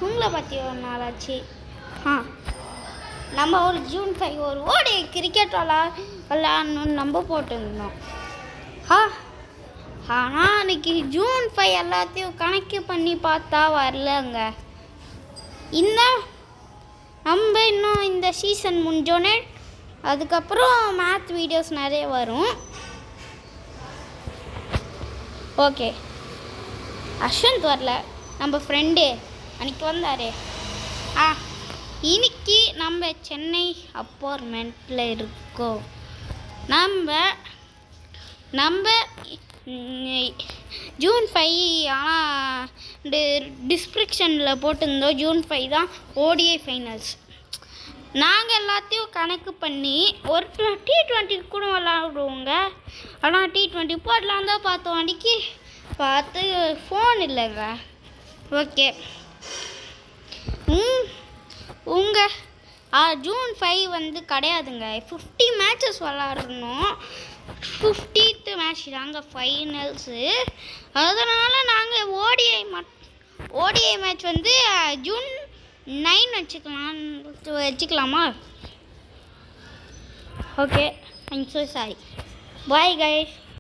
உங்களை பற்றி ஒரு நாளாச்சு. நம்ம ஒரு ஜூன் 5 ஒரு ஓடி கிரிக்கெட் விளாட்ணுன்னு நம்ம போட்டுருந்தோம். ஆனால் அன்றைக்கி ஜூன் 5 எல்லாத்தையும் கணக்கு பண்ணி பார்த்தா வரலங்க. நம்ம இன்னும் இந்த சீசன் முடிஞ்சோடனே அதுக்கப்புறம் மேத் வீடியோஸ் நிறைய வரும். ஓகே, அஸ்வந்த் வரல, நம்ம ஃப்ரெண்டு அன்றைக்கி வந்தார். இன்னைக்கு நம்ம சென்னை அப்பார்ட்மெண்ட்டில் இருக்கோம். நம்ம ஜூன் 5 ஆனால் டிஸ்கிரிப்ஷனில் போட்டிருந்தோம். ஜூன் 5 தான் ஓடிஐ ஃபைனல்ஸ். நாங்கள் எல்லாத்தையும் கணக்கு பண்ணி ஒரு T20 கூட விளாடுவோங்க. ஆனால் T20 போடலாம் தான் பார்த்தோம். அன்றைக்கி பார்த்து ஃபோன் இல்லைங்க. ஓகே, ஜூன் 5 வந்து கிடையாதுங்க. 50 மேட்சஸ் விளாடணும். 50th மேட்ச் தாங்க ஃபைனல்ஸு. அதனால் நாங்கள் ஓடிஐ மேட்ச் வந்து ஜூன் 9 வச்சுக்கலாமா? Okay, I'm so sorry. Bye guys.